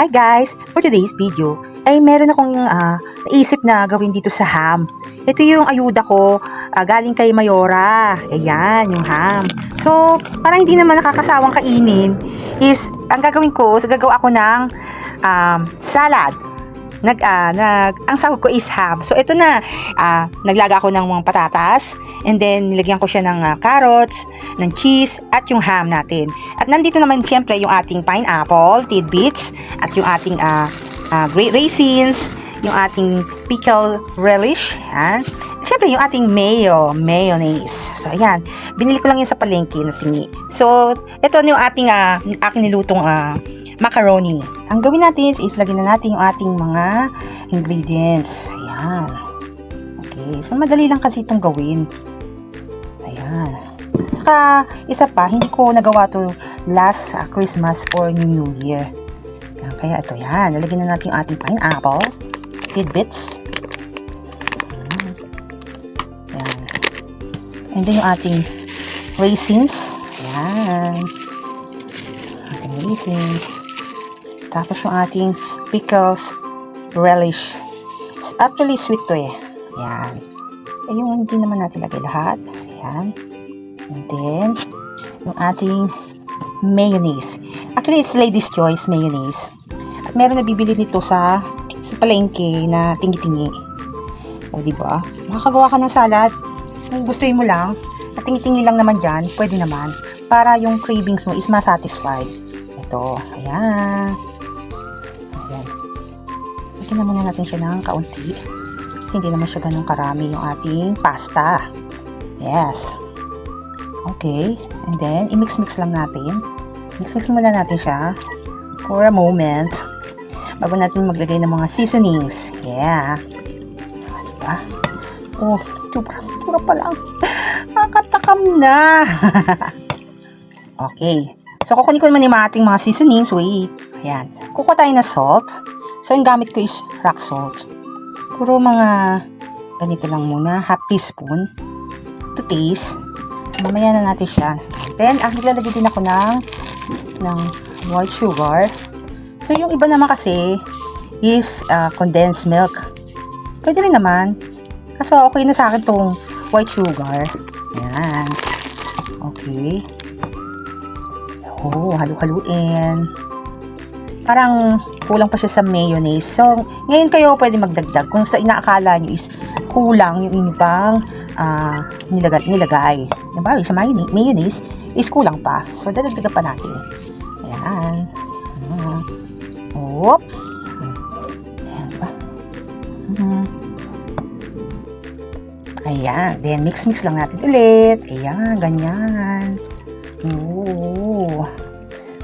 Hi guys! For today's video, ay meron akong naisip na gawin dito sa ham. Ito yung ayuda ko, galing kay Mayora. Ayan, yung ham. So, para hindi naman nakakasawang kainin, is, ang gagawin ko, gagawa ako ng salad. Ang sahog ko is ham. So, ito na, naglaga ako ng mga patatas, and then nilagyan ko siya ng carrots, ng cheese, at yung ham natin. At nandito naman syempre yung ating pineapple, tidbits, at yung ating raisins, yung ating pickle relish, syempre yung ating mayonnaise. So, ayan, binili ko lang yun sa palengke na tingi. So, ito yung ating nilutong macaroni. Ang gawin natin is lagyan na natin yung ating mga ingredients. Ayan. Okay. So, madali lang kasi itong gawin. Ayan. Saka, isa pa, hindi ko nagawa to last Christmas or New Year. Ayan. Kaya ito, yan. Lalagyan na natin yung ating pineapple. Tidbits. Ayan. And then yung ating raisins. Ayan. Ating raisins. Tapos yung ating pickles relish. It's actually sweet to eh. Ayan. Eh, yung hindi naman natin lagay lahat. Ayan. And then, yung ating mayonnaise. Actually, it's Lady's Choice mayonnaise. At meron na bibili nito sa palengke na tingi-tingi. O, diba? Makakagawa ka ng salad. Kung gustuin mo lang, at tingi-tingi lang naman dyan, pwede naman. Para yung cravings mo is masatisfied. Ito. Ayan. Lagyan muna natin siya ng kaunti. Kasi hindi naman siya ganun karami yung ating pasta. Yes. Okay. And then, i-mix-mix lang natin. Mix-mix muna natin siya for a moment. Bago natin maglagay ng mga seasonings. Yeah. Diba? Oh, tura pa lang. Nakatakam na. Okay. So, kukunin ko naman yung ating mga seasonings. Wait. Ayan. Kukuha tayo na salt. So, yung gamit ko is rock salt. Puro mga ganito lang muna. Half teaspoon to taste. So, mamaya na natin siya. Then, naglalagay din ako ng white sugar. So, yung iba naman kasi is condensed milk. Pwede rin naman. Kaso, okay na sa akin tong white sugar. Ayan. Okay. Oh, halu-haluin. Parang kulang pa siya sa mayonnaise. So, ngayon kayo pwede magdagdag kung sa inaakala nyo is kulang yung ibang nilagay. Diba? Sa mayonnaise is kulang pa. So, dadagdagan pa natin. Ayan. Oop. Ayan pa. Ayan. Then, mix-mix lang natin ulit. Ayan, ganyan. Oh.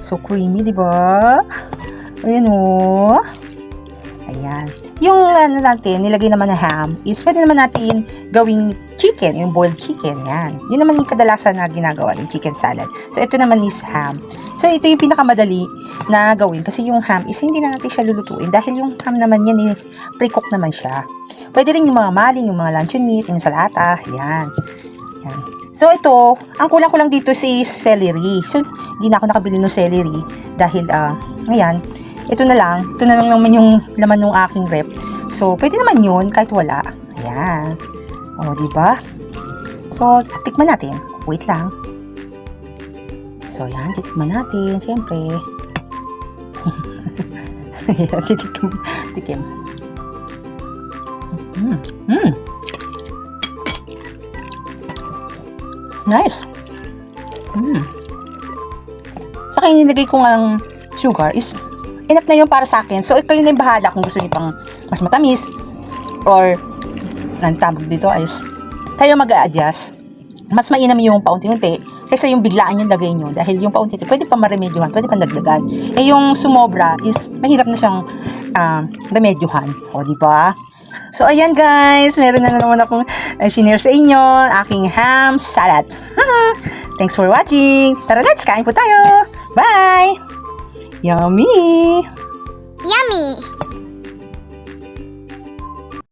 So, creamy, diba? Ayan o. Ayan. Yung natin, nilagay naman na ham, is pwede naman natin gawing chicken, yung boiled chicken. Yan. Yun naman yung kadalasan na ginagawa, yung chicken salad. So, ito naman is ham. So, ito yung pinakamadali na gawin kasi yung ham is hindi na natin siya lulutuin dahil yung ham naman yan, pre-cook naman siya. Pwede rin yung mga maling, yung mga luncheon meat, yung salata. Yan. Yan. So, ito, ang kulang ko lang dito is celery. So, hindi na ako nakabili ng celery dahil, ayan, ito na lang naman yung laman ng aking rep. So, pwede naman yun kahit wala. Ayan. O, diba? So, tikman natin. Wait lang. So, ayan, titikman natin. Siyempre. Ayan, tikim. Nice. Saka inilagay ko ng sugar is enough na yun para sa akin. So, kayo na yung bahala kung gusto niyo pang mas matamis or ang tawag dito is kayo mag-a-adjust. Mas mainam yung paunti-unti kaysa yung biglaan yung lagay nyo dahil yung paunti-unti pwede pa maremedyohan, pwede pa dagdagan. Eh, yung sumobra is mahirap na siyang remedyohan. O, diba? So, ayan guys, meron na naman akong sinare sa inyo, aking ham salad. Thanks for watching. Tara, let's kain po tayo. Bye! Yummy! Yummy!